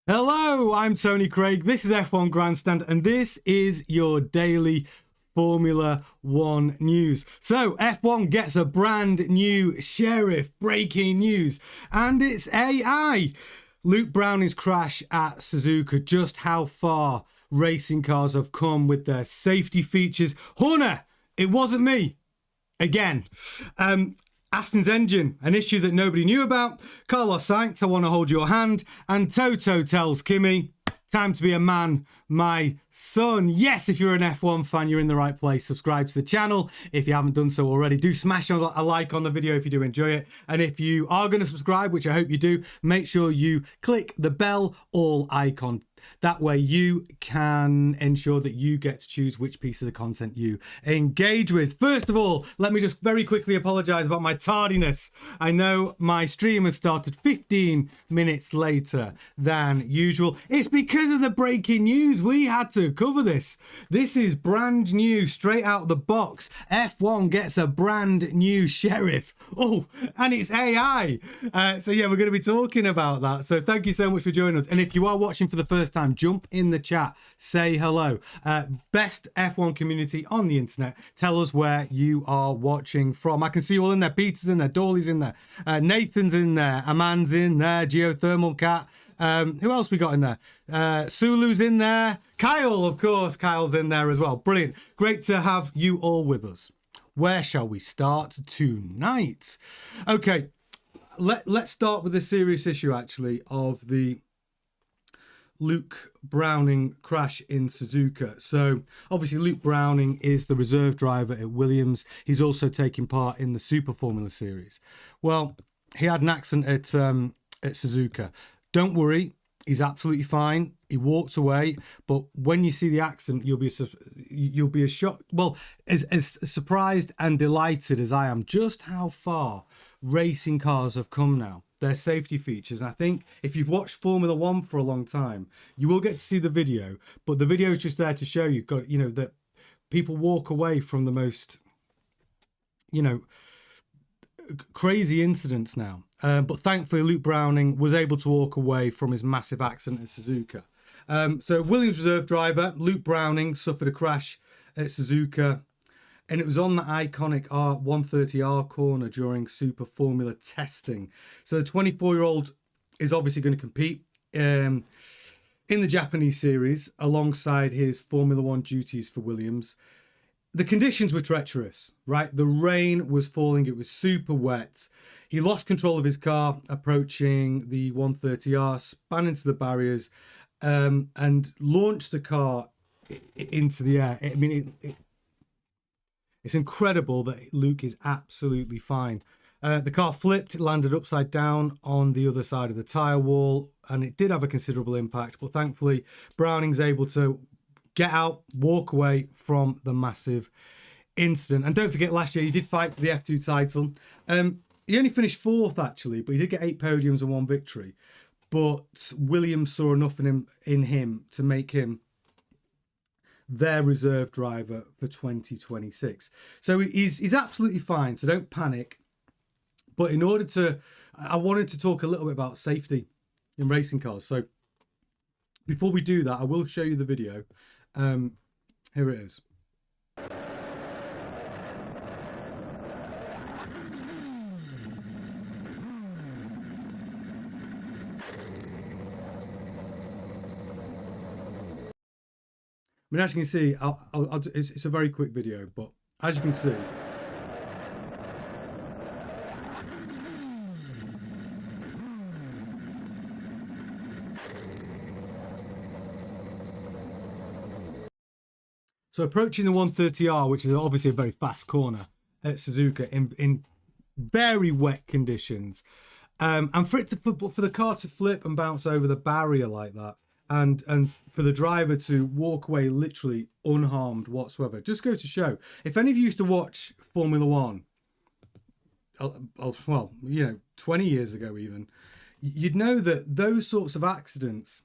Hello, I'm Tony Craig. This is F1 Grandstand, and this is your daily Formula One news. So, F1 gets a brand new sheriff. Breaking news, and it's AI. Luke Browning's crash at Suzuka. Just how far racing cars have come with their safety features. Horner, it wasn't me. Again. Aston's engine, an issue that nobody knew about. Carlos Sainz, I want to hold your hand. And Toto tells Kimi, time to be a man, my son. Yes, if you're an F1 fan, you're in the right place. Subscribe to the channel if you haven't done so already. Do smash a like on the video if you do enjoy it. And if you are going to subscribe, which I hope you do, make sure you click the bell all icon. That way you can ensure that you get to choose which piece of the content you engage with. First of all, let me just very quickly apologise about my tardiness. I know my stream has started 15 minutes later than usual. It's because of the breaking news. We had to cover this. This is brand new, straight out of the box. F1 gets a brand new sheriff. Oh, and it's AI. So yeah, we're going to be talking about that. So thank you so much for joining us. And if you are watching for the first time, jump in the chat, say hello. Best F1 community on the internet. Tell us where you are watching from. I can see you all in there. Peter's in there, Dawley's in there, Nathan's in there, Aman's in there, Geothermal Cat. Who else we got in there? Sulu's in there. Kyle, of course, Kyle's in there as well. Brilliant. Great to have you all with us. Where shall we start tonight? Okay, let's start with the serious issue, actually, of the Luke Browning crash in Suzuka. So obviously Luke Browning is the reserve driver at Williams. He's also taking part in the Super Formula Series. Well, he had an accident at Suzuka. Don't worry, he's absolutely fine. He walked away, but when you see the accident, you'll be as shocked, well, as surprised and delighted as I am just how far racing cars have come now. Their safety features. And I think if you've watched Formula One for a long time, you will get to see the video, but the video is just there to show you've got, that people walk away from the most, crazy incidents now. But thankfully, Luke Browning was able to walk away from his massive accident at Suzuka. So Williams reserve driver, Luke Browning, suffered a crash at Suzuka. And it was on the iconic 130R corner during Super Formula testing. So the 24-year-old is obviously going to compete in the Japanese series alongside his Formula One duties for Williams. The conditions were treacherous, right? The rain was falling. It was super wet. He lost control of his car approaching the 130R, span into the barriers, and launched the car into the air. I mean, it's incredible that Luke is absolutely fine. The car flipped, it landed upside down on the other side of the tyre wall, and it did have a considerable impact, but thankfully Browning's able to get out, walk away from the massive incident. And don't forget, last year he did fight for the F2 title. He only finished fourth, actually, but he did get 8 podiums and 1 victory. But Williams saw enough in him to make him their reserve driver for 2026. So he's absolutely fine, so don't panic. But I wanted to talk a little bit about safety in racing cars. So before we do that, I will show you the video. Here it is. I mean, as you can see, it's a very quick video, but as you can see, so approaching the 130R, which is obviously a very fast corner at Suzuka in very wet conditions, and for the car to flip and bounce over the barrier like that, and for the driver to walk away literally unharmed whatsoever, just go to show. If any of you used to watch Formula One, well, 20 years ago even, you'd know that those sorts of accidents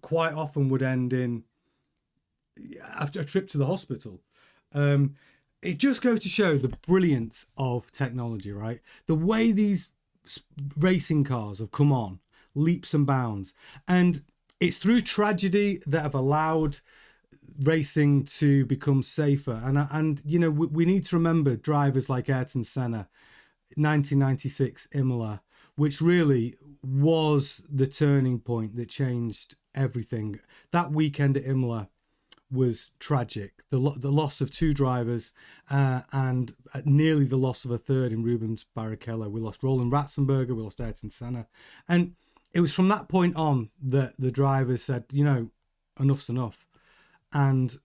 quite often would end in a trip to the hospital. It just goes to show the brilliance of technology, right? The way these racing cars have come on leaps and bounds. And it's through tragedy that have allowed racing to become safer. And you know, we need to remember drivers like Ayrton Senna, 1996 Imola, which really was the turning point that changed everything. That weekend at Imola was tragic. The loss of 2 drivers and nearly the loss of a third in Rubens Barrichello. We lost Roland Ratzenberger, we lost Ayrton Senna. And it was from that point on that the drivers said, you know, enough's enough. And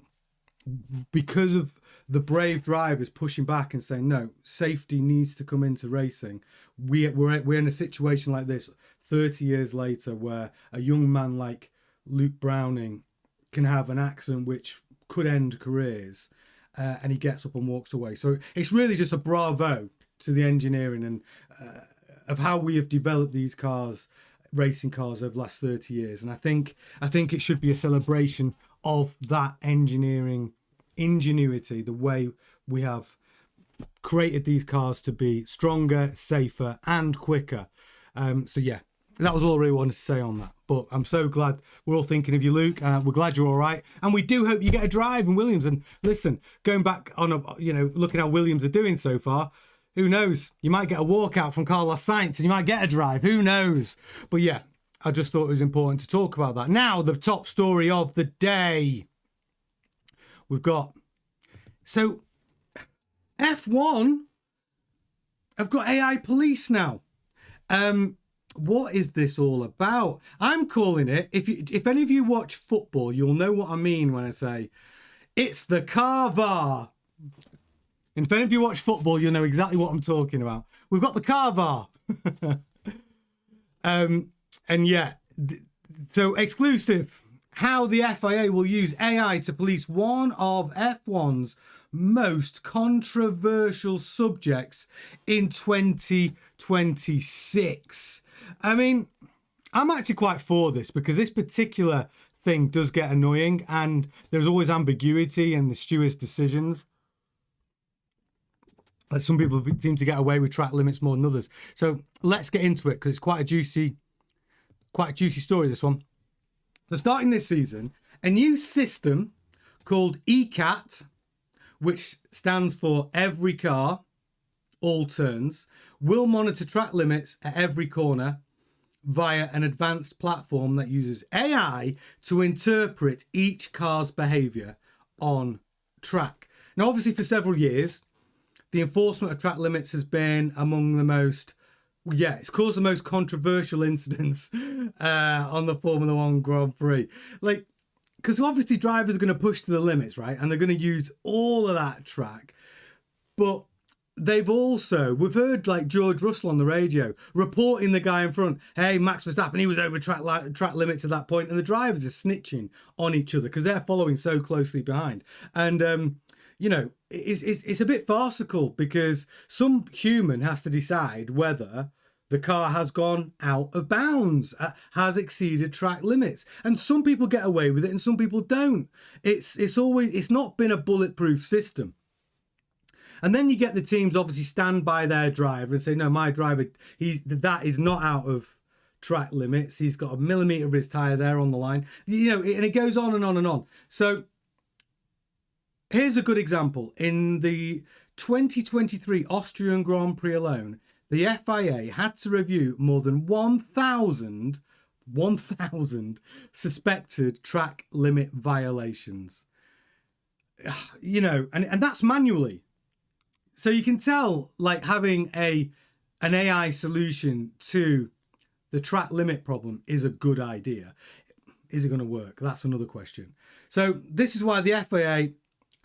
because of the brave drivers pushing back and saying, no, safety needs to come into racing, we're in a situation like this 30 years later where a young man like Luke Browning can have an accident which could end careers, and he gets up and walks away. So it's really just a bravo to the engineering and of how we have developed these cars, racing cars, over the last 30 years. And I think it should be a celebration of that engineering ingenuity, the way we have created these cars to be stronger, safer and quicker. So yeah, that was all I really wanted to say on that. But I'm so glad we're all thinking of you, Luke. We're glad you're all right, and we do hope you get a drive in Williams. And listen, going back on looking how Williams are doing so far, who knows? You might get a walkout from Carlos Sainz and you might get a drive. Who knows? But yeah, I just thought it was important to talk about that. Now, the top story of the day. We've got... So, F1 have got AI police now. What is this all about? I'm calling it... If any of you watch football, you'll know what I mean when I say it's the car VAR. And if any of you watch football, you'll know exactly what I'm talking about. We've got the car VAR. And yeah, so exclusive, how the FIA will use AI to police one of F1's most controversial subjects in 2026. I mean, I'm actually quite for this because this particular thing does get annoying and there's always ambiguity in the stewards' decisions. Like some people seem to get away with track limits more than others. So let's get into it because it's quite a juicy story, this one. So starting this season, a new system called ECAT, which stands for every car, all turns, will monitor track limits at every corner via an advanced platform that uses AI to interpret each car's behaviour on track. Now, obviously, for several years, the enforcement of track limits has been among the most... Yeah, it's caused the most controversial incidents on the Formula One Grand Prix. Like, because obviously drivers are going to push to the limits, right? And they're going to use all of that track. But they've also, we've heard like George Russell on the radio reporting the guy in front, hey, Max Verstappen, he was over track limits at that point. And the drivers are snitching on each other because they're following so closely behind. And, you know, it's a bit farcical because some human has to decide whether the car has gone out of bounds, has exceeded track limits. And some people get away with it and some people don't. It's not been a bulletproof system. And then you get the teams obviously stand by their driver and say, no, my driver, that is not out of track limits. He's got a millimetre of his tyre there on the line. You know, and it goes on and on and on. So here's a good example. In the 2023 Austrian Grand Prix alone, the FIA had to review more than 1,000 suspected track limit violations. You know, and that's manually. So you can tell, like, having an AI solution to the track limit problem is a good idea. Is it going to work? That's another question. So this is why the FIA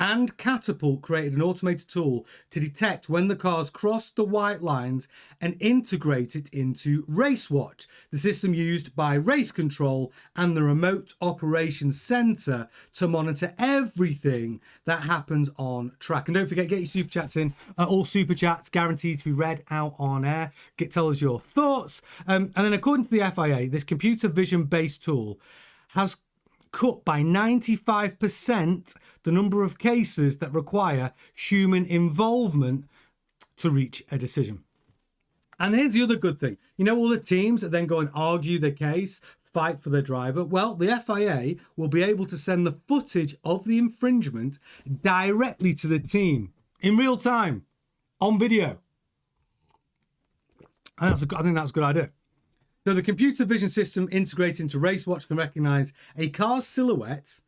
and Catapult created an automated tool to detect when the cars cross the white lines and integrate it into RaceWatch, the system used by Race Control and the Remote Operations Centre to monitor everything that happens on track. And don't forget, get your super chats in. All super chats guaranteed to be read out on air. Tell us your thoughts. And then according to the FIA, this computer vision based tool has cut by 95% the number of cases that require human involvement to reach a decision. And here's the other good thing. You know, all the teams that then go and argue their case, fight for their driver. Well, the FIA will be able to send the footage of the infringement directly to the team in real time on video. And I think that's a good idea. So the computer vision system integrated into RaceWatch can recognize a car's silhouette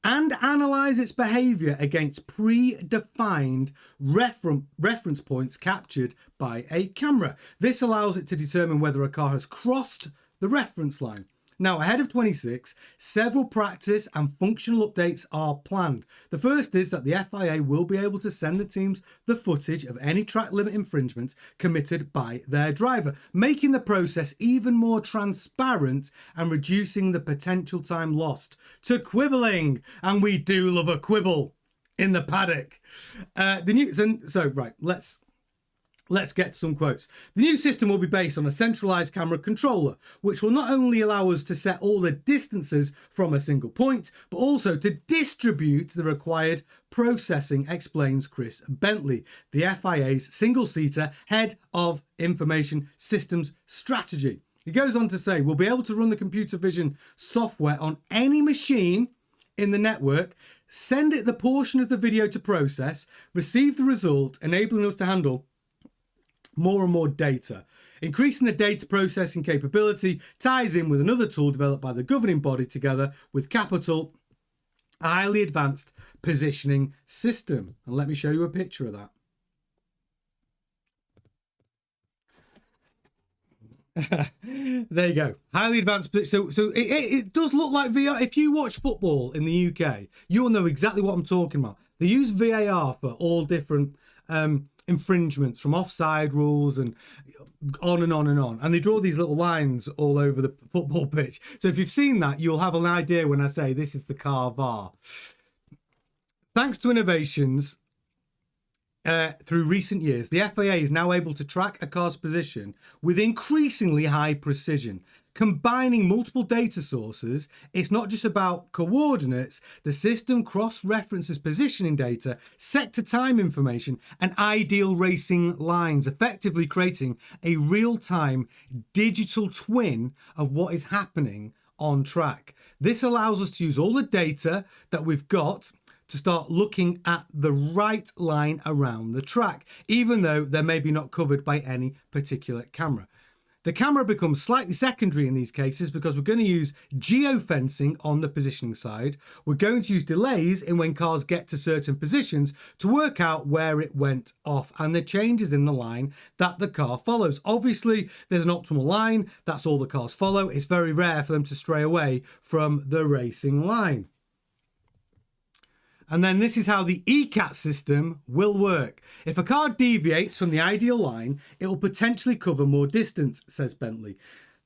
and analyze its behavior against predefined reference points captured by a camera. This allows it to determine whether a car has crossed the reference line. Now, ahead of 26, several practice and functional updates are planned. The first is that the FIA will be able to send the teams the footage of any track limit infringements committed by their driver, making the process even more transparent and reducing the potential time lost to quibbling. And we do love a quibble in the paddock. Let's get some quotes. The new system will be based on a centralized camera controller, which will not only allow us to set all the distances from a single point, but also to distribute the required processing, explains Chris Bentley, the FIA's single-seater head of information systems strategy. He goes on to say, we'll be able to run the computer vision software on any machine in the network, send it the portion of the video to process, receive the result, enabling us to handle more and more data. Increasing the data processing capability ties in with another tool developed by the governing body together with Capital, a highly advanced positioning system. And let me show you a picture of that. There you go. Highly advanced. So it does look like VR. If you watch football in the UK, you'll know exactly what I'm talking about. They use VAR for all different infringements, from offside rules and on and on and on. And they draw these little lines all over the football pitch. So if you've seen that, you'll have an idea when I say this is the car VAR. Thanks to innovations through recent years, the FIA is now able to track a car's position with increasingly high precision. Combining multiple data sources, it's not just about coordinates. The system cross-references positioning data, sector time information, and ideal racing lines, effectively creating a real-time digital twin of what is happening on track. This allows us to use all the data that we've got to start looking at the right line around the track, even though they're maybe not covered by any particular camera. The camera becomes slightly secondary in these cases because we're going to use geofencing on the positioning side. We're going to use delays in when cars get to certain positions to work out where it went off and the changes in the line that the car follows. Obviously, there's an optimal line. That's all the cars follow. It's very rare for them to stray away from the racing line. And then this is how the ECAT system will work. If a car deviates from the ideal line, it will potentially cover more distance, says Bentley.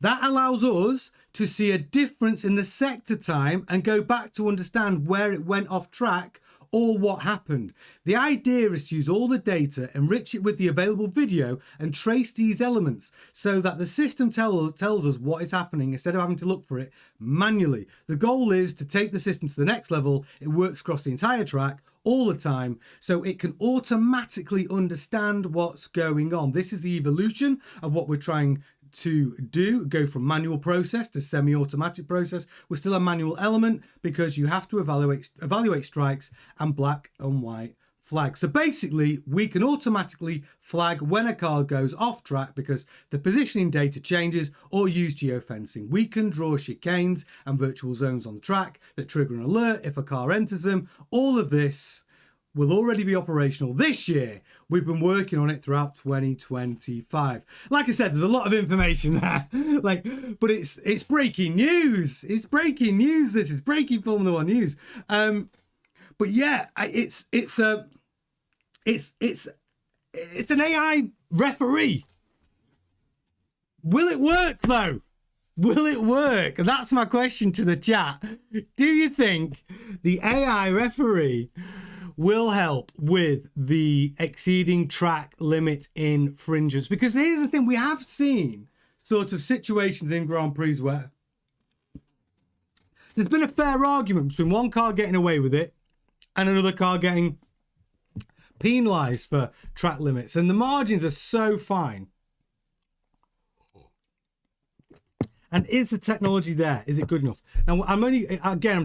That allows us to see a difference in the sector time and go back to understand where it went off track or what happened. The idea is to use all the data, enrich it with the available video, and trace these elements so that the system tells us what is happening instead of having to look for it manually. The goal is to take the system to the next level. It works across the entire track all the time, so it can automatically understand what's going on. This is the evolution of what we're trying to do, go from manual process to semi-automatic process. We're still a manual element because you have to evaluate strikes and black and white flags. So basically, we can automatically flag when a car goes off track because the positioning data changes, or use geofencing. We can draw chicanes and virtual zones on the track that trigger an alert if a car enters them. All of this will already be operational this year. We've been working on it throughout 2025. Like I said, there's a lot of information there. But it's breaking news. It's breaking news. This is breaking Formula One news. But yeah, it's an AI referee. Will it work though? Will it work? That's my question to the chat. Do you think the AI referee will help with the exceeding track limit infringements? Because here's the thing, we have seen sort of situations in Grand Prix where there's been a fair argument between one car getting away with it and another car getting penalised for track limits, and the margins are so fine And is the technology there? Is it good enough? Now, I'm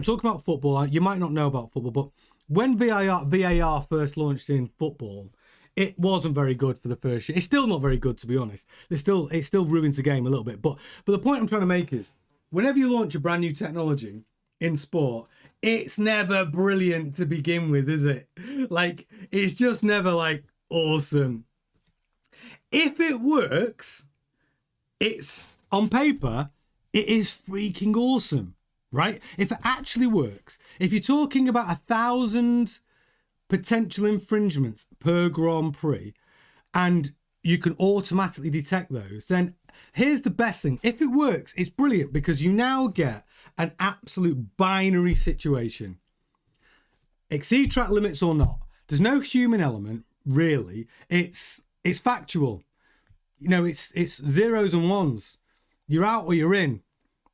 talking about football. You might not know about football, but when VAR first launched in football, it wasn't very good for the first year. It's still not very good, to be honest. It still ruins the game a little bit. But the point I'm trying to make is, whenever you launch a brand new technology in sport, it's never brilliant to begin with, is it? Like, it's just never like awesome. If it works, it's on paper, it is freaking awesome, right? If it actually works, if you're talking about 1,000 potential infringements per Grand Prix and you can automatically detect those, then here's the best thing. If it works, it's brilliant because you now get an absolute binary situation. Exceed track limits or not. There's no human element, really. It's factual. You know, it's zeros and ones. You're out or you're in.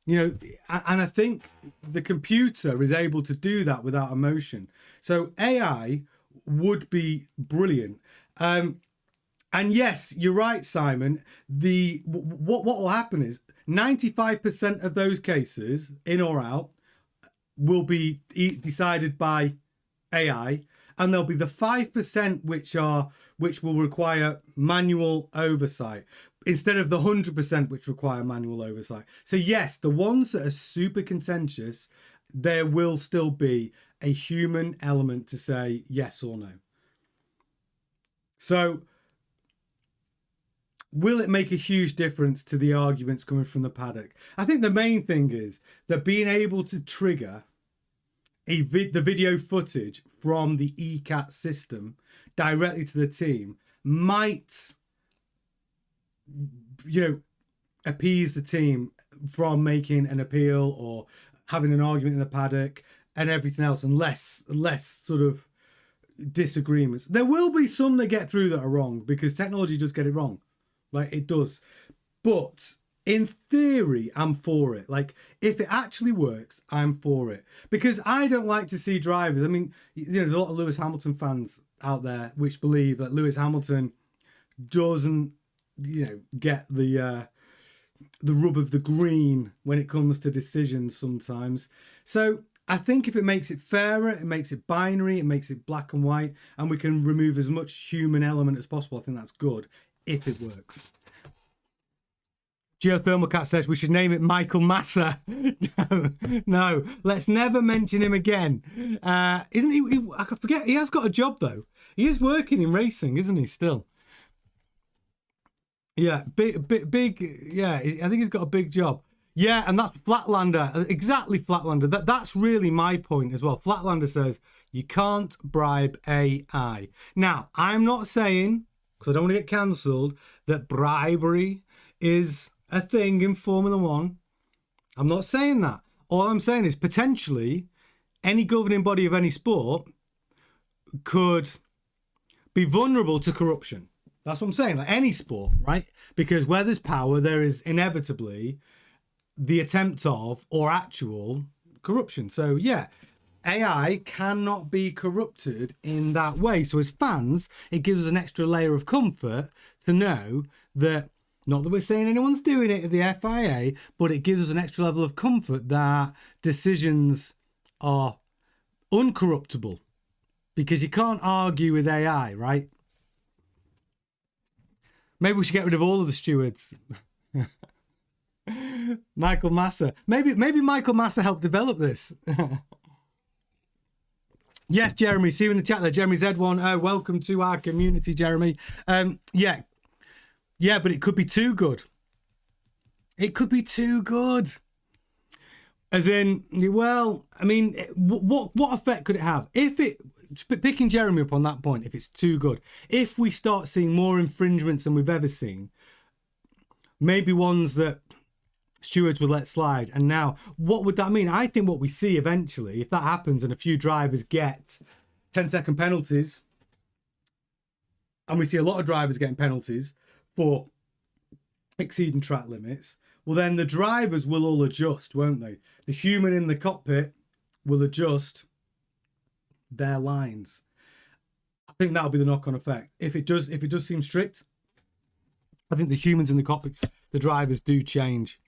You know, and I think the computer is able to do that without emotion. So AI would be brilliant. And yes, you're right, Simon. What will happen is 95% of those cases, in or out, will be decided by AI, and there'll be the 5% which will require manual oversight instead of the 100% which require manual oversight. So yes, the ones that are super contentious, there will still be a human element to say yes or no. So will it make a huge difference to the arguments coming from the paddock? I think the main thing is that being able to trigger the video footage from the ECAT system directly to the team might, you know, appease the team from making an appeal or having an argument in the paddock and everything else, and less sort of disagreements. There will be some that get through that are wrong because technology does get it wrong. Like, it does. But in theory, I'm for it. Like, if it actually works, I'm for it. Because I don't like to see drivers. I mean, you know, there's a lot of Lewis Hamilton fans out there which believe that Lewis Hamilton doesn't, you know, get the rub of the green when it comes to decisions sometimes. So I think if it makes it fairer, it makes it binary, it makes it black and white, and we can remove as much human element as possible, I think that's good. If it works. Geothermal Cat says we should name it Michael Massa. No, let's never mention him again. Isn't he? I forget. He has got a job though. He is working in racing, isn't he? Still. Yeah, big. Yeah, I think he's got a big job. Yeah, and that's Flatlander. Exactly, Flatlander. That's really my point as well. Flatlander says you can't bribe AI. Now, I'm not saying, because I don't want to get cancelled, that bribery is a thing in Formula One. I'm not saying that. All I'm saying is potentially any governing body of any sport could be vulnerable to corruption. That's what I'm saying, like any sport, right? Because where there's power, there is inevitably the attempt of or actual corruption. So yeah, AI cannot be corrupted in that way. So as fans, it gives us an extra layer of comfort to know that, not that we're saying anyone's doing it at the FIA, but it gives us an extra level of comfort that decisions are uncorruptible, because you can't argue with AI, right? Maybe we should get rid of all of the stewards. Michael Massa. Maybe Michael Massa helped develop this. Yes, Jeremy. See you in the chat there. Jeremy Z1. Welcome to our community, Jeremy. Yeah, but it could be too good. It could be too good. As in, well, I mean, what effect could it have? If it, picking Jeremy up on that point, if it's too good, if we start seeing more infringements than we've ever seen, maybe ones that stewards would let slide. And now, what would that mean? I think what we see eventually, if that happens and a few drivers get 10-second penalties, and we see a lot of drivers getting penalties for exceeding track limits, well, then the drivers will all adjust, won't they? The human in the cockpit will adjust their lines. I think that'll be the knock-on effect. If it does seem strict, I think the humans in the cockpits, the drivers do change.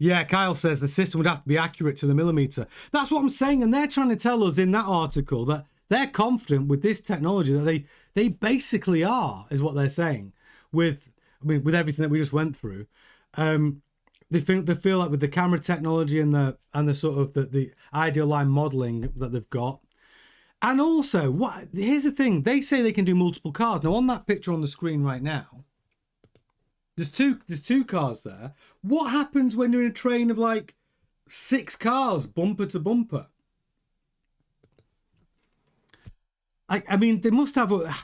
Yeah, Kyle says the system would have to be accurate to the millimeter. That's what I'm saying, and they're trying to tell us in that article that they're confident with this technology that they basically are, is what they're saying. With everything that we just went through, they feel like with the camera technology and the sort of the ideal line modeling that they've got, and also here's the thing: they say they can do multiple cars. Now on that picture on the screen right now, there's two cars there. What happens when you're in a train of like 6 cars, bumper to bumper? I mean, they must have a,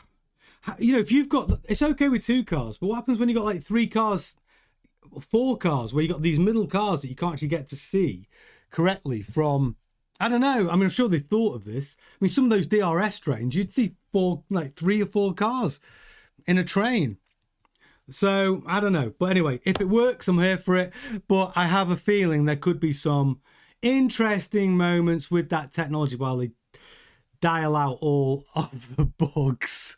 if you've got, it's okay with 2 cars, but what happens when you got like 3 cars, 4 cars, where you got these middle cars that you can't actually get to see correctly from? I don't know. I mean, I'm sure they thought of this. I mean, some of those DRS trains, you'd see 3 or 4 cars in a train. So I don't know, but anyway, if it works, I'm here for it. But I have a feeling there could be some interesting moments with that technology while they dial out all of the bugs.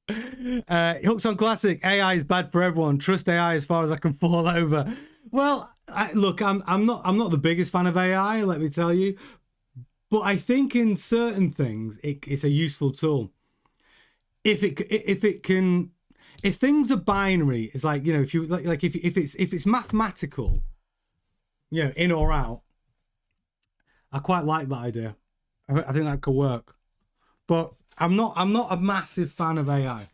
Hooks on Classic. AI is bad for everyone. Trust AI as far as I can fall over. Well, look, I'm not the biggest fan of AI, let me tell you, but I think in certain things it's a useful tool. If things are binary, it's like, if you like if it's mathematical, in or out, I quite like that idea. I think that could work. But I'm not a massive fan of AI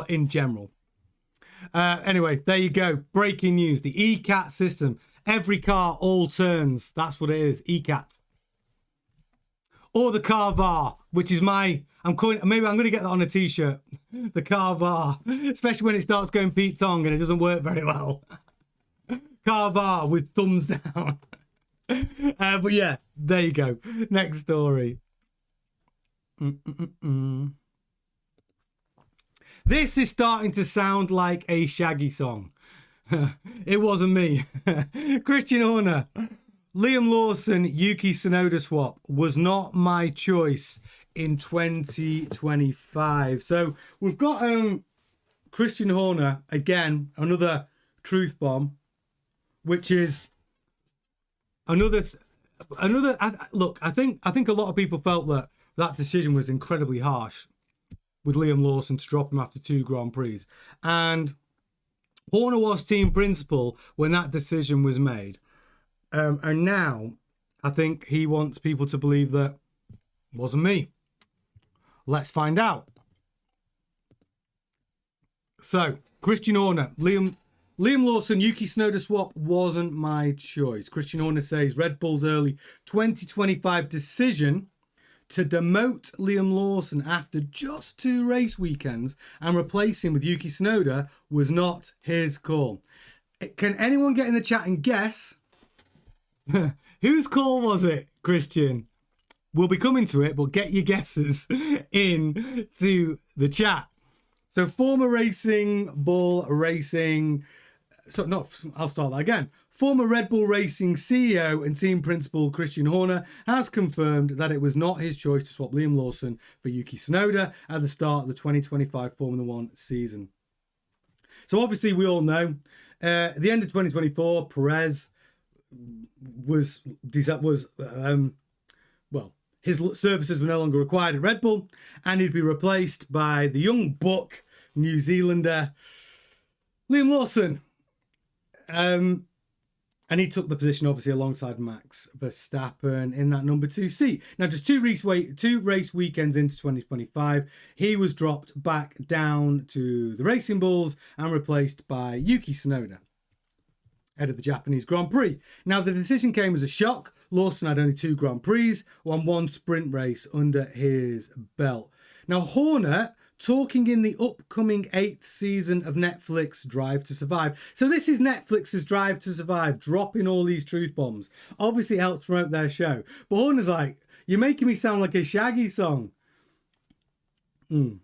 in general. Anyway, there you go. Breaking news. The ECAT system. Every car, all turns. That's what it is. ECAT. Or the car VAR, which is maybe I'm going to get that on a t-shirt. The car VAR. Especially when it starts going Pete Tong and it doesn't work very well. Car VAR with thumbs down. But yeah, there you go. Next story. This is starting to sound like a Shaggy song. It wasn't me. Christian Horner. Liam Lawson, Yuki Tsunoda swap was not my choice in 2025. So we've got Christian Horner, again, another truth bomb, which is another look, I think a lot of people felt that decision was incredibly harsh with Liam Lawson to drop him after 2 Grand Prix. And Horner was team principal when that decision was made. And now I think he wants people to believe that it wasn't me. Let's find out. So, Christian Horner, Liam Lawson, Yuki Tsunoda swap wasn't my choice. Christian Horner says Red Bull's early 2025 decision to demote Liam Lawson after just 2 race weekends and replace him with Yuki Tsunoda was not his call. Can anyone get in the chat and guess whose call was it, Christian? We'll be coming to it, but get your guesses into the chat. So former Racing Bull Racing... I'll start that again. Former Red Bull Racing CEO and team principal Christian Horner has confirmed that it was not his choice to swap Liam Lawson for Yuki Tsunoda at the start of the 2025 Formula One season. So obviously we all know, at the end of 2024, Perez his services were no longer required at Red Bull, and he'd be replaced by the young buck New Zealander Liam Lawson. And he took the position, obviously, alongside Max Verstappen in that number 2 seat. Now, just two race weekends into 2025, he was dropped back down to the Racing Bulls and replaced by Yuki Tsunoda, head of the Japanese Grand Prix. Now, the decision came as a shock. Lawson had only 2 Grand Prix and 1 sprint race under his belt. Now, Horner talking in the upcoming 8th season of Netflix Drive to Survive. So this is Netflix's Drive to Survive, dropping all these truth bombs. Obviously, it helps promote their show. But Horner's like, you're making me sound like a Shaggy song. It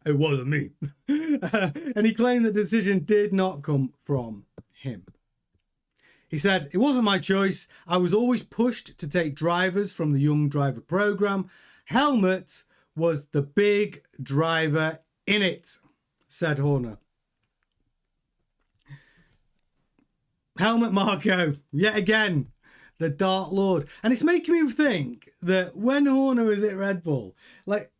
wasn't me. And he claimed that the decision did not come from him. He said, it wasn't my choice. I was always pushed to take drivers from the young driver program. Helmut was the big driver in it, said Horner. Helmut Marko, yet again, the Dark Lord. And it's making me think that when Horner was at Red Bull, like,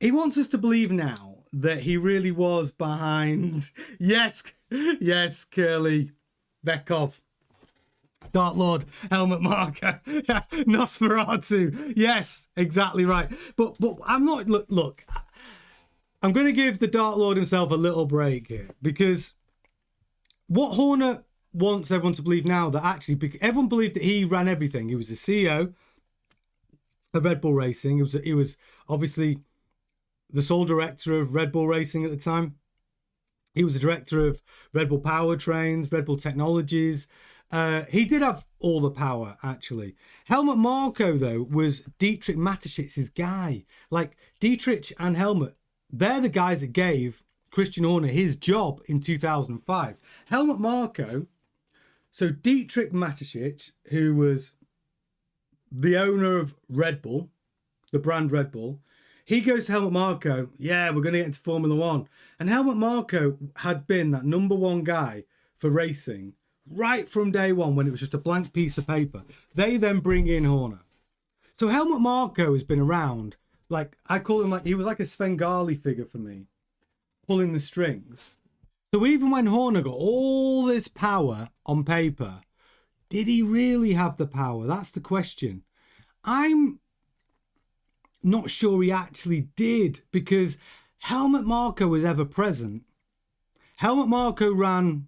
he wants us to believe now that he really was behind, yes, Curly, Vekov, Dark Lord, Helmut Marko, Nosferatu. Yes, exactly right. But I'm not, look, I'm going to give the Dark Lord himself a little break here, because what Horner wants everyone to believe now, that actually everyone believed that he ran everything. He was the CEO of Red Bull Racing. He was obviously the sole director of Red Bull Racing at the time. He was the director of Red Bull Powertrains, Red Bull Technologies. He did have all the power, actually. Helmut Marko, though, was Dietrich Mateschitz's guy. Like, Dietrich and Helmut, they're the guys that gave Christian Horner his job in 2005. Helmut Marko, so Dietrich Mateschitz, who was the owner of Red Bull, the brand Red Bull, he goes to Helmut Marko, yeah, we're going to get into Formula One. And Helmut Marko had been that number one guy for racing right from day one, when it was just a blank piece of paper. They then bring in Horner. So Helmut Marko has been around, like, I call him, like, he was like a Svengali figure for me, pulling the strings. So even when Horner got all this power on paper, did he really have the power? That's the question. I'm not sure he actually did, because Helmut Marko was ever present. Helmut Marko ran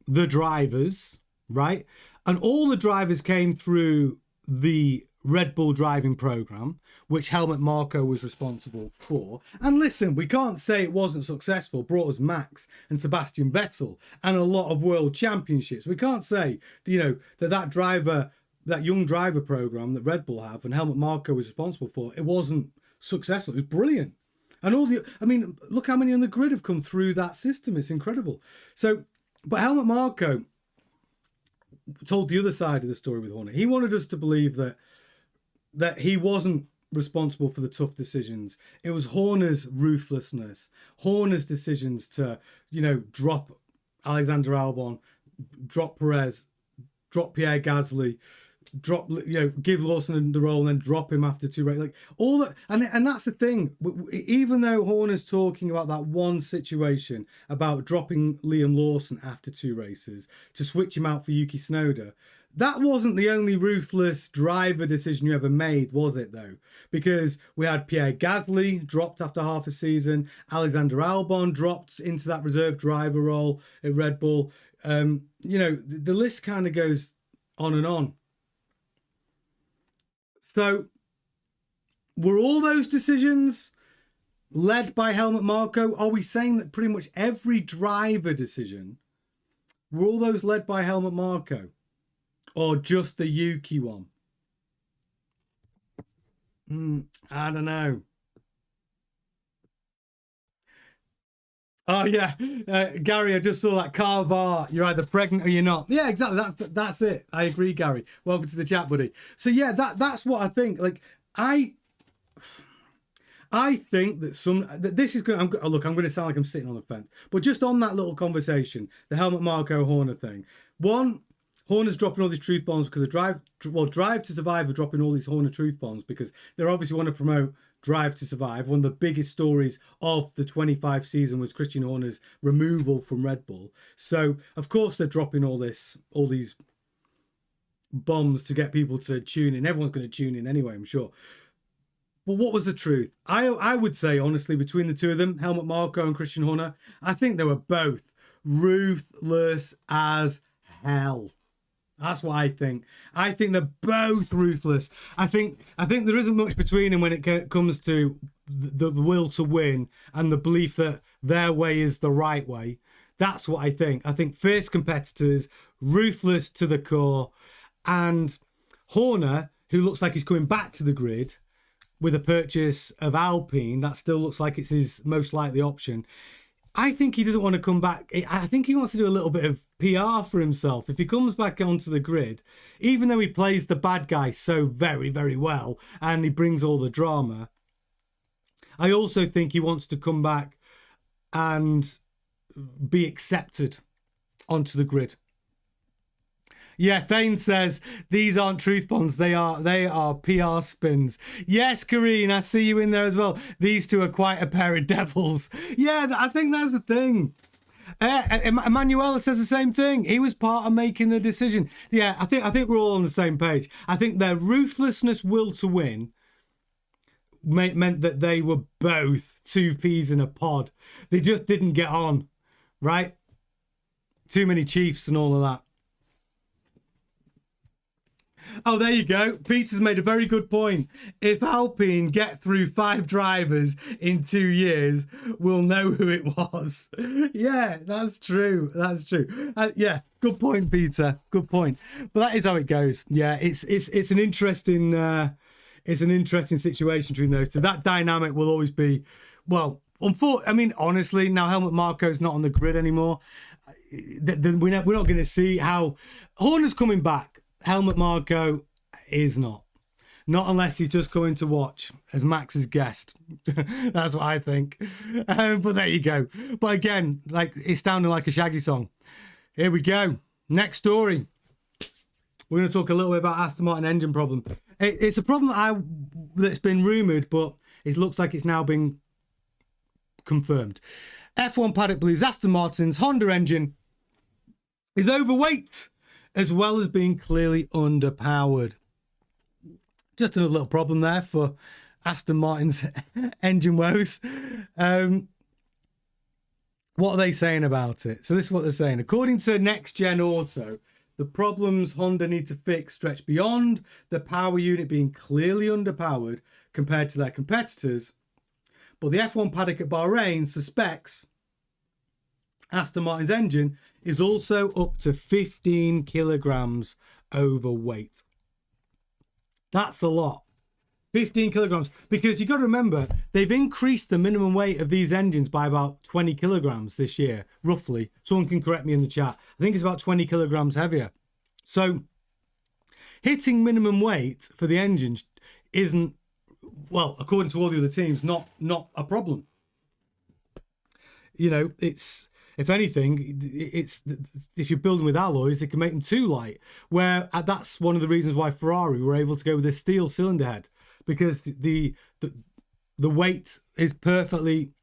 the drivers, right? And all the drivers came through the Red Bull driving program, which Helmut Marko was responsible for. And listen, we can't say it wasn't successful. Brought us Max and Sebastian Vettel and a lot of world championships. We can't say, you know, that young driver program that Red Bull have and Helmut Marko was responsible for, it wasn't successful. It was brilliant. And look how many on the grid have come through that system. It's incredible. So, but Helmut Marko told the other side of the story with Horner. He wanted us to believe that he wasn't responsible for the tough decisions. It was Horner's ruthlessness, Horner's decisions to, you know, drop Alexander Albon, drop Perez, drop Pierre Gasly, give Lawson the role and then drop him after two races. Like, all that, and that's the thing. Even though Horner's talking about that one situation about dropping Liam Lawson after two races to switch him out for Yuki Tsunoda, that wasn't the only ruthless driver decision you ever made, was it, though? Because we had Pierre Gasly dropped after half a season, Alexander Albon dropped into that reserve driver role at Red Bull. The list kind of goes on and on. So, were all those decisions led by Helmut Marko? Are we saying that pretty much every driver decision, were all those led by Helmut Marko? Or just the Yuki one? I don't know. Oh, yeah. Gary, I just saw that Carvar. You're either pregnant or you're not. Yeah, exactly. That's it. I agree, Gary. Welcome to the chat, buddy. So, yeah, that's what I think. Like, I think that this is going to... Look, I'm going to sound like I'm sitting on the fence. But just on that little conversation, the Helmut Marko Horner thing. One, Horner's dropping all these truth bombs because of Drive to Survive are dropping all these Horner truth bombs because they obviously want to promote Drive to Survive. One of the biggest stories of the 25 season was Christian Horner's removal from Red Bull. So, of course, they're dropping all these bombs to get people to tune in. Everyone's going to tune in anyway, I'm sure. But what was the truth? I would say, honestly, between the two of them, Helmut Marko and Christian Horner, I think they were both ruthless as hell. That's what I think. I think they're both ruthless. I think there isn't much between them when it comes to the will to win and the belief that their way is the right way. That's what I think. I think fierce competitors, ruthless to the core, and Horner, who looks like he's coming back to the grid with a purchase of Alpine, that still looks like it's his most likely option. I think he doesn't want to come back. I think he wants to do a little bit of PR for himself. If he comes back onto the grid, even though he plays the bad guy so very, very well and he brings all the drama, I also think he wants to come back and be accepted onto the grid. Yeah, Thane says these aren't truth bombs. They are PR spins. Yes, Kareen, I see you in there as well. These two are quite a pair of devils. Yeah, I think that's the thing. Emmanuel says the same thing. He was part of making the decision. Yeah, I think we're all on the same page. I think their ruthlessness, will to win, meant that they were both two peas in a pod. They just didn't get on, right? Too many chiefs and all of that. Oh, there you go. Peter's made a very good point. If Alpine get through 5 drivers in 2 years, we'll know who it was. Yeah, that's true. That's true. Yeah, good point, Peter. Good point. But that is how it goes. Yeah, it's an interesting situation between those two. That dynamic will always be, well, I mean, honestly, now Helmut Marko's not on the grid anymore. We're not going to see how Horner's coming back. Helmut Marko is not unless he's just coming to watch as Max's guest. That's what I think. But there you go. But again, like, it's sounding like a Shaggy song. Here we go. Next story. We're going to talk a little bit about Aston Martin engine problem. It's a problem that's been rumoured, but it looks like it's now been confirmed. F1 paddock believes Aston Martin's Honda engine is overweight, as well as being clearly underpowered. Just another little problem there for Aston Martin's engine woes. What are they saying about it? So this is what they're saying. According to Next Gen Auto, the problems Honda need to fix stretch beyond the power unit being clearly underpowered compared to their competitors. But the F1 paddock at Bahrain suspects Aston Martin's engine is also up to 15 kilograms overweight. That's a lot. 15 kilograms. Because you've got to remember, they've increased the minimum weight of these engines by about 20 kilograms this year, roughly. Someone can correct me in the chat. I think it's about 20 kilograms heavier. So hitting minimum weight for the engines isn't, well, according to all the other teams, not a problem. You know, it's, if anything, it's, if you're building with alloys, it can make them too light. Where that's one of the reasons why Ferrari were able to go with a steel cylinder head, because the weight is perfectly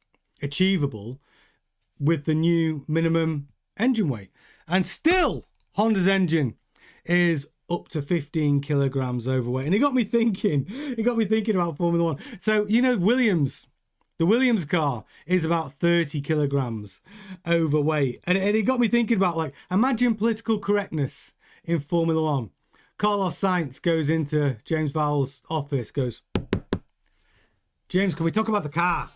achievable with the new minimum engine weight. And still, Honda's engine is up to 15 kilograms overweight. And it got me thinking about Formula One. So, you know, the Williams car is about 30 kilograms overweight. And it got me thinking about, like, imagine political correctness in Formula One. Carlos Sainz goes into James Vowell's office, goes, James, can we talk about the car?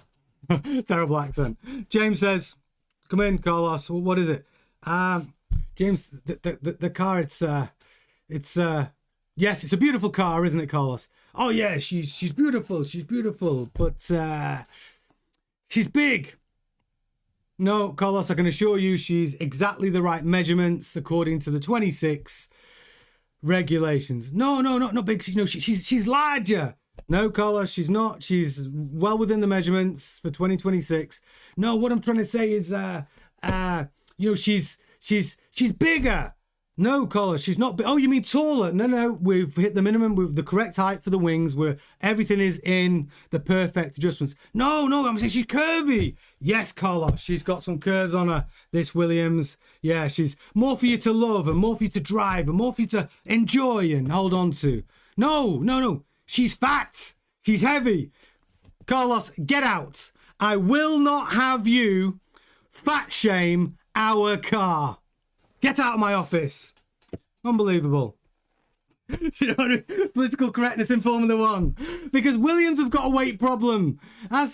Terrible accent. James says, come in, Carlos. What is it? James, the car, yes, it's a beautiful car, isn't it, Carlos? Oh yeah, she's beautiful. She's beautiful, but she's big. No, Carlos, I can assure you she's exactly the right measurements according to the 26 regulations. No, not big. You know, she's larger. No, Carlos, she's not. She's well within the measurements for 2026. No, what I'm trying to say is, you know, she's bigger. No, Carlos, she's not. Oh, you mean taller? No, we've hit the minimum with the correct height for the wings, where everything is in the perfect adjustments. No, I'm saying she's curvy. Yes, Carlos, she's got some curves on her, this Williams. Yeah, she's more for you to love and more for you to drive and more for you to enjoy and hold on to. No, she's fat. She's heavy. Carlos, get out. I will not have you fat shame our car. Get out of my office. Unbelievable. Do you know what I mean? Political correctness in Formula One. Because Williams have got a weight problem.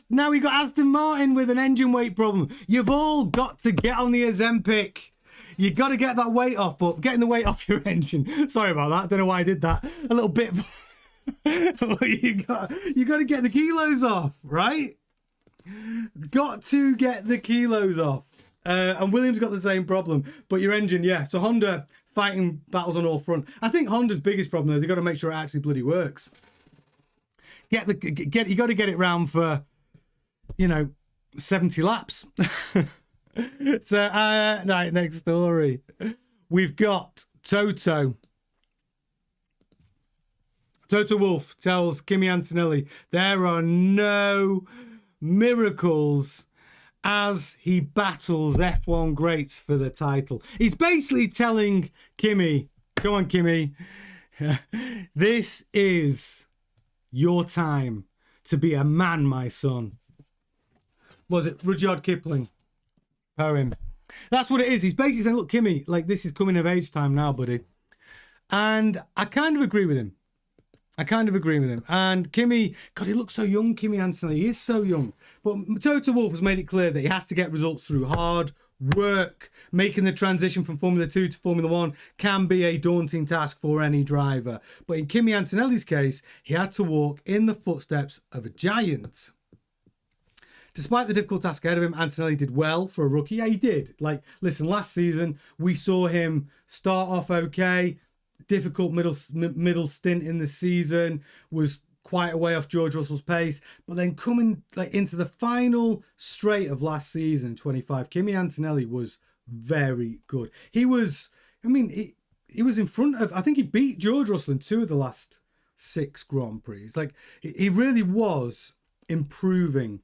Now we got Aston Martin with an engine weight problem. You've all got to get on the Ozempic. You got to get that weight off, but getting the weight off your engine. Sorry about that. Don't know why I did that. A little bit. you got to get the kilos off, right? Got to get the kilos off. And Williams got the same problem, but your engine, yeah. So Honda fighting battles on all fronts. I think Honda's biggest problem is they've got to make sure it actually bloody works. You got to get it round for, 70 laps. So right, next story. We've got Toto Wolff tells Kimi Antonelli there are no miracles as he battles F1 greats for the title. He's basically telling Kimi, come on, Kimi, this is your time to be a man, my son. Was it Rudyard Kipling poem? That's what it is. He's basically saying, look, Kimi, like, this is coming of age time now, buddy. And I kind of agree with him. And Kimi, God, he looks so young, Kimi Antonelli. He is so young. But Toto Wolff has made it clear that he has to get results through hard work. Making the transition from Formula 2 to Formula 1 can be a daunting task for any driver. But in Kimi Antonelli's case, he had to walk in the footsteps of a giant. Despite the difficult task ahead of him, Antonelli did well for a rookie. Yeah, he did. Like, listen, last season, we saw him start off okay. Difficult middle stint in the season, was quite a way off George Russell's pace, but then coming like into the final straight of last season, 25, Kimi Antonelli was very good. He was, I mean, he was in front of, I think he beat George Russell in 2 of the last 6 Grand Prix. Like, he really was improving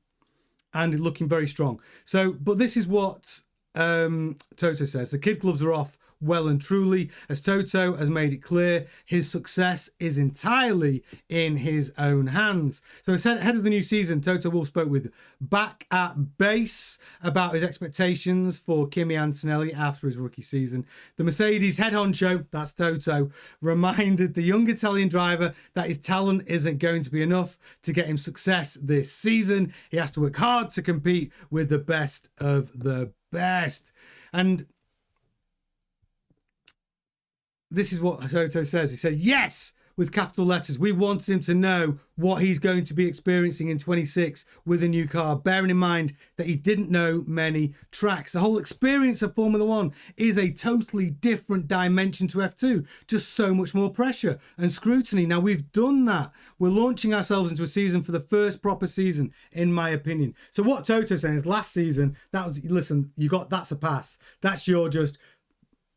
and looking very strong. So, but this is what Toto says. The kid gloves are off well and truly, as Toto has made it clear, his success is entirely in his own hands. So ahead of the new season, Toto Wolff spoke with Back at Base about his expectations for Kimi Antonelli after his rookie season. The Mercedes head honcho, that's Toto, reminded the young Italian driver that his talent isn't going to be enough to get him success this season. He has to work hard to compete with the best of the best. And this is what Toto says. He said, yes, with capital letters. We wanted him to know what he's going to be experiencing in 26 with a new car, bearing in mind that he didn't know many tracks. The whole experience of Formula 1 is a totally different dimension to F2. Just so much more pressure and scrutiny. Now, we've done that. We're launching ourselves into a season for the first proper season, in my opinion. So what Toto's saying is last season, that was, listen, that's a pass. That's your just...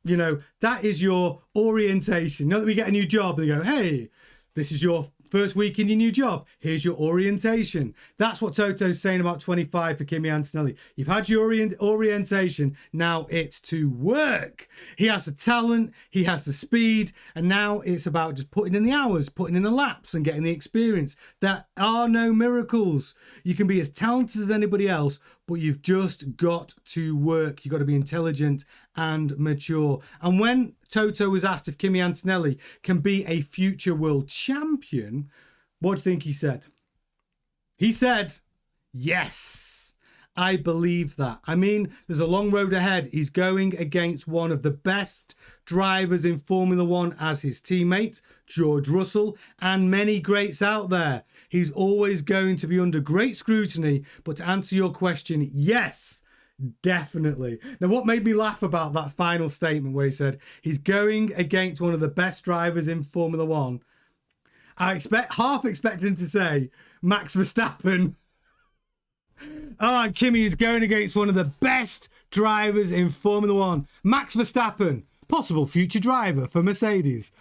You know, that is your orientation. Not that we get a new job and they go, hey, this is your first week in your new job. Here's your orientation. That's what Toto's saying about 25 for Kimi Antonelli. You've had your orientation. Now it's to work. He has the talent. He has the speed. And now it's about just putting in the hours, putting in the laps and getting the experience. There are no miracles. You can be as talented as anybody else, but you've just got to work. You've got to be intelligent and mature. And when Toto was asked if Kimi Antonelli can be a future world champion, what do you think he said? He said, yes, I believe that. I mean, there's a long road ahead. He's going against one of the best drivers in Formula 1 as his teammate, George Russell, and many greats out there. He's always going to be under great scrutiny, but to answer your question, yes, definitely. Now, what made me laugh about that final statement where he said he's going against one of the best drivers in Formula 1, I half expected him to say Max Verstappen. Oh, and Kimi is going against one of the best drivers in Formula 1. Max Verstappen, possible future driver for Mercedes.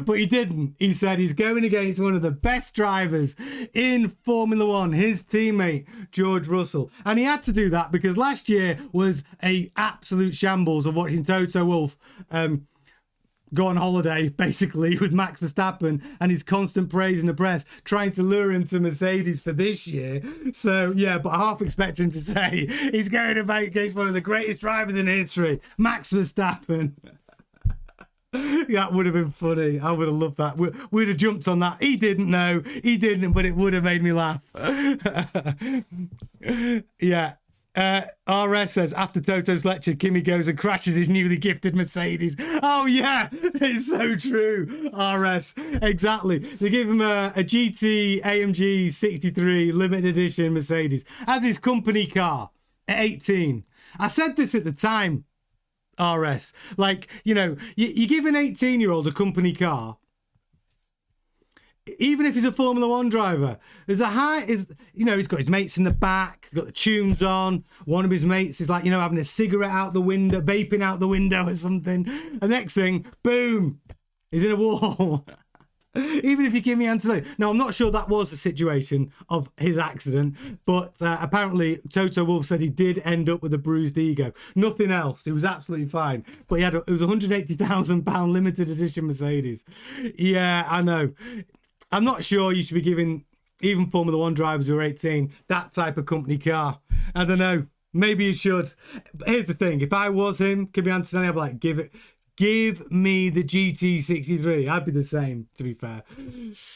But he didn't. He said he's going against one of the best drivers in Formula 1, his teammate, George Russell. And he had to do that because last year was a absolute shambles of watching Toto Wolff go on holiday, basically, with Max Verstappen and his constant praise in the press, trying to lure him to Mercedes for this year. So, yeah, but I half expect him to say he's going against one of the greatest drivers in history, Max Verstappen. That would have been funny. I would have loved that. We'd have jumped on that. He didn't know. He didn't, but it would have made me laugh. Yeah. RS says, after Toto's lecture, Kimi goes and crashes his newly gifted Mercedes. Oh, yeah. It's so true. RS. Exactly. They give him a GT AMG 63 limited edition Mercedes as his company car at 18. I said this at the time, RS. Like, you know, you give an 18-year-old a company car, even if he's a Formula One driver, he's got his mates in the back, he's got the tunes on. One of his mates is like, having a cigarette out the window, vaping out the window or something. And next thing, boom, he's in a wall. Even if you give me Antonelli. Now, I'm not sure that was the situation of his accident, but apparently Toto Wolff said he did end up with a bruised ego. Nothing else. It was absolutely fine. But it was a £180,000 limited edition Mercedes. Yeah, I know. I'm not sure you should be giving even Formula One drivers who are 18 that type of company car. I don't know. Maybe you should. But here's the thing. If I was him, Kimi Antonelli, I'd be like, give me the GT63. I'd be the same, to be fair.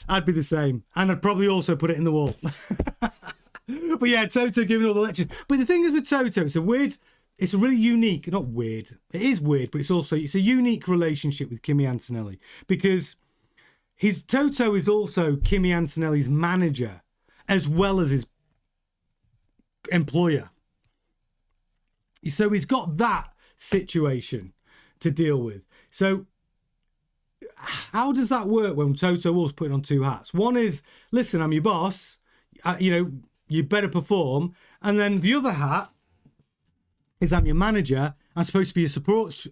I'd be the same. And I'd probably also put it in the wall. But yeah, Toto giving all the lectures. But the thing is with Toto, it's a really unique, not weird. It is weird, but it's a unique relationship with Kimi Antonelli. Because Toto is also Kimi Antonelli's manager, as well as his employer. So he's got that situation to deal with. So how does that work when Toto Wolff's putting on two hats? One is, listen, I'm your boss, you better perform. And then the other hat is, I'm your manager, I'm supposed to be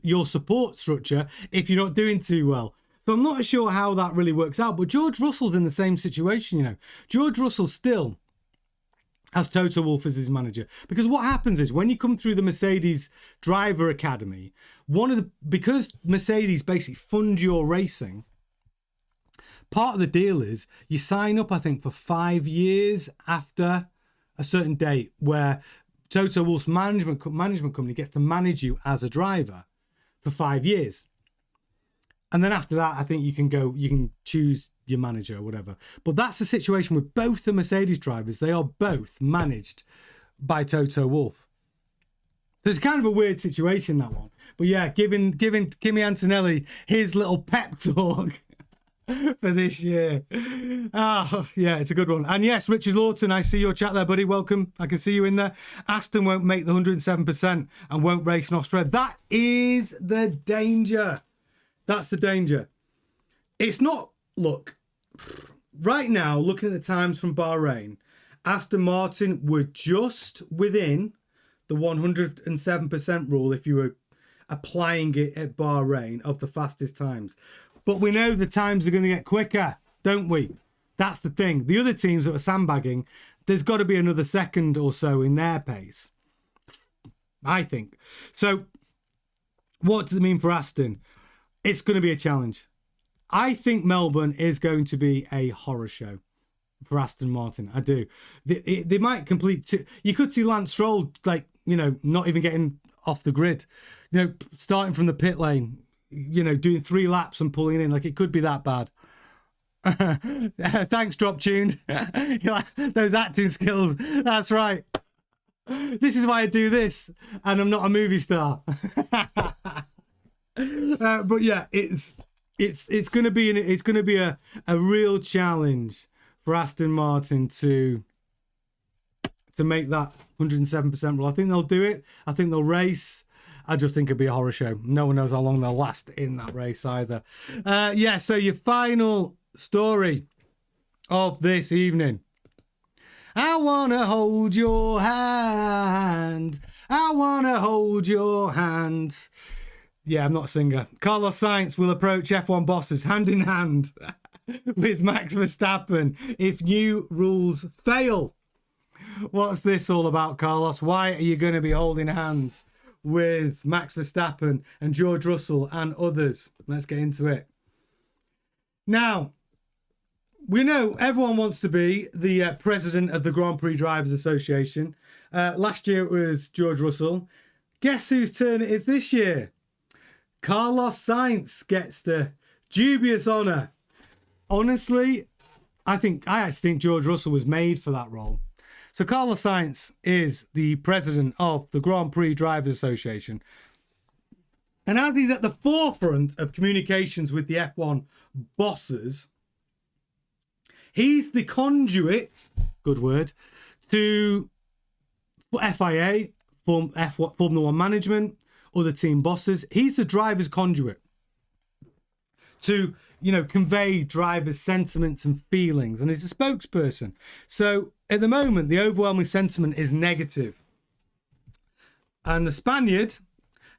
your support structure if you're not doing too well. So I'm not sure how that really works out, but George Russell's in the same situation. George Russell still has Toto Wolff as his manager. Because what happens is, when you come through the Mercedes Driver Academy, because Mercedes basically fund your racing, part of the deal is you sign up, I think, for 5 years after a certain date, where Toto Wolff's management company gets to manage you as a driver for 5 years. And then after that, I think you can choose your manager or whatever. But that's the situation with both the Mercedes drivers. They are both managed by Toto Wolff. So it's kind of a weird situation, that one. But yeah, giving Kimi Antonelli his little pep talk for this year. Yeah, it's a good one. And yes, Richard Lawton, I see your chat there, buddy. Welcome. I can see you in there. Aston won't make the 107% and won't race in Australia. That is the danger. That's the danger. It's not, look, right now, looking at the times from Bahrain, Aston Martin were just within the 107% rule if you were applying it at Bahrain of the fastest times. But we know the times are going to get quicker, don't we? That's the thing. The other teams that are sandbagging, there's got to be another second or so in their pace, I think. So what does it mean for Aston? It's going to be a challenge. I think Melbourne is going to be a horror show for Aston Martin. I do. They might complete... You could see Lance Stroll, not even getting off the grid. Starting from the pit lane, doing 3 laps and pulling in. It could be that bad. Thanks, Drop Tuned. Those acting skills. That's right. This is why I do this, and I'm not a movie star. But yeah, it's going to be a real challenge for Aston Martin to make that 107% rule. I think they'll do it. I think they'll race. I just think it'll be a horror show. No one knows how long they'll last in that race either. So your final story of this evening. I want to hold your hand. I want to hold your hand. Yeah, I'm not a singer. Carlos Sainz will approach F1 bosses hand in hand with Max Verstappen if new rules fail. What's this all about, Carlos? Why are you going to be holding hands with Max Verstappen and George Russell and others? Let's get into it. Now, we know everyone wants to be the president of the Grand Prix Drivers Association. Last year it was George Russell. Guess whose turn it is this year? Carlos Sainz gets the dubious honour. Honestly, I actually think George Russell was made for that role. So Carlos Sainz is the president of the Grand Prix Drivers Association. And as he's at the forefront of communications with the F1 bosses, he's the conduit, good word, to FIA, Formula One management, other team bosses. He's the driver's conduit to convey drivers' sentiments and feelings, and he's a spokesperson. So at the moment, the overwhelming sentiment is negative. And the Spaniard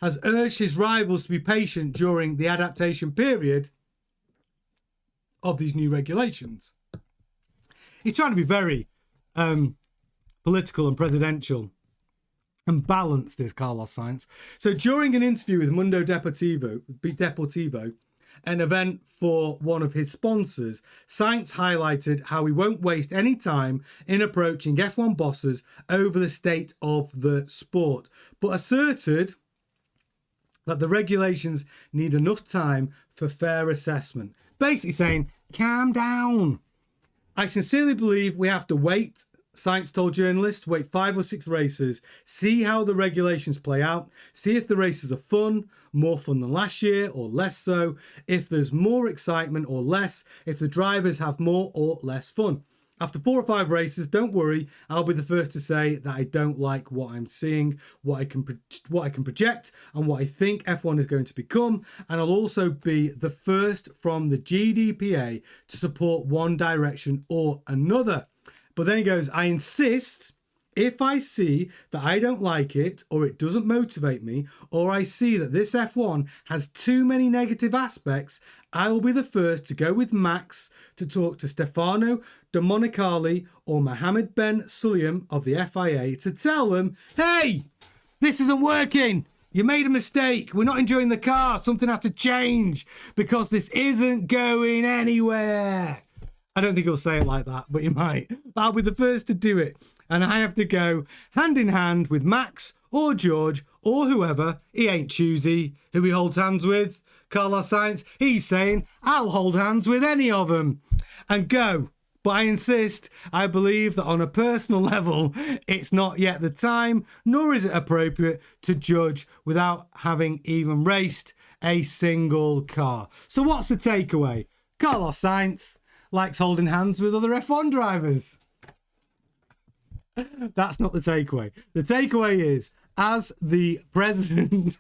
has urged his rivals to be patient during the adaptation period of these new regulations. He's trying to be very political and presidential and balanced, is Carlos Sainz. So during an interview with Mundo Deportivo, an event for one of his sponsors, Sainz highlighted how he won't waste any time in approaching F1 bosses over the state of the sport, but asserted that the regulations need enough time for fair assessment. Basically saying, calm down. I sincerely believe we have to wait, Sainz told journalists, wait 5 or 6 races, see how the regulations play out, see if the races are fun, more fun than last year or less so, if there's more excitement or less, if the drivers have more or less fun. After 4 or 5 races, don't worry, I'll be the first to say that I don't like what I'm seeing, what I can project, and what I think F1 is going to become. And I'll also be the first from the GPDA to support one direction or another. But then he goes, I insist, if I see that I don't like it, or it doesn't motivate me, or I see that this F1 has too many negative aspects, I will be the first to go with Max to talk to Stefano Domenicali or Mohammed Ben Sulayem of the FIA to tell them, hey, this isn't working. You made a mistake. We're not enjoying the car. Something has to change because this isn't going anywhere. I don't think he'll say it like that, but he might. But I'll be the first to do it. And I have to go hand in hand with Max or George or whoever. He ain't choosy who he holds hands with. Carlos Sainz, he's saying, I'll hold hands with any of them and go. But I insist, I believe that on a personal level, it's not yet the time, nor is it appropriate to judge without having even raced a single car. So what's the takeaway? Carlos Sainz likes holding hands with other F1 drivers. That's not the takeaway. The takeaway is, as the president...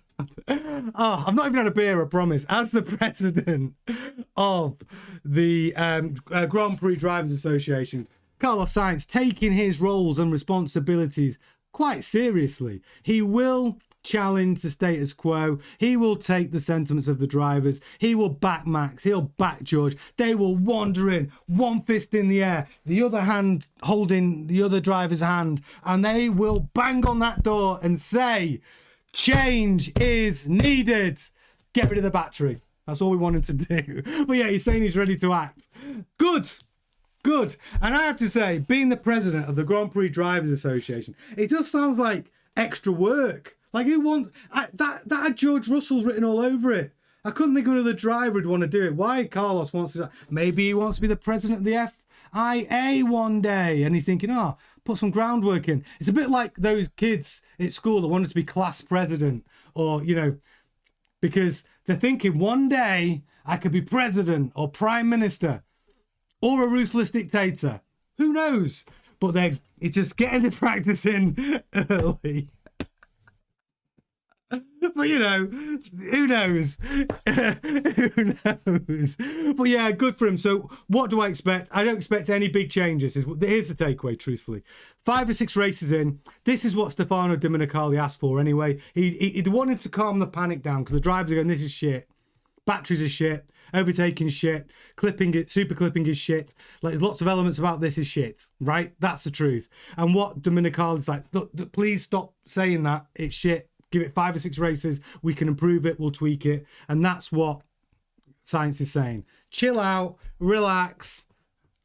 I've not even had a beer, I promise. As the president of the Grand Prix Drivers Association, Carlos Sainz taking his roles and responsibilities quite seriously. He will challenge the status quo. He will take the sentiments of the drivers. He will back Max. He'll back George. They will wander in, one fist in the air, the other hand holding the other driver's hand, and they will bang on that door and say, change is needed. Get rid of the battery. That's all we wanted to do. But yeah, he's saying he's ready to act. Good. And I have to say, being the president of the Grand Prix Drivers Association, it just sounds like extra work. Like, who wants... That had George Russell written all over it. I couldn't think of another driver who'd want to do it. Why Carlos wants to... Maybe he wants to be the president of the FIA one day. And he's thinking, put some groundwork in. It's a bit like those kids at school that wanted to be class president. Or, because they're thinking one day I could be president or prime minister or a ruthless dictator. Who knows? But it's just getting the practice in early. But who knows? Who knows? But yeah, good for him. So what do I expect? I don't expect any big changes. Here's the takeaway, truthfully. 5 or 6 races in, this is what Stefano Domenicali asked for anyway. He wanted to calm the panic down because the drivers are going, this is shit. Batteries are shit. Overtaking is shit. Super clipping is shit. Like, lots of elements about this is shit, right? That's the truth. And what Domenicali's like, look, please stop saying that. It's shit. Give it 5 or 6 races. We can improve it. We'll tweak it. And that's what Sainz is saying. Chill out. Relax.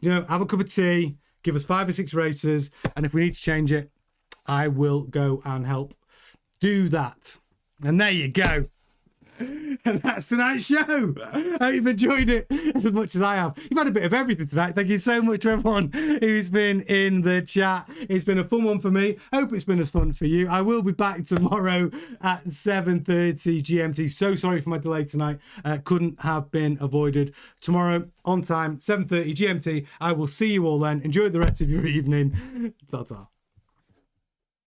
Have a cup of tea. Give us 5 or 6 races. And if we need to change it, I will go and help do that. And there you go. And that's tonight's show. I hope you've enjoyed it as much as I have. You've had a bit of everything tonight. Thank you so much to everyone who's been in the chat. It's been a fun one for me. Hope it's been as fun for you. I will be back tomorrow at 7:30 GMT. So sorry for my delay tonight. Couldn't have been avoided. Tomorrow on time, 7:30 GMT. I will see you all then. Enjoy the rest of your evening. Ta-ta.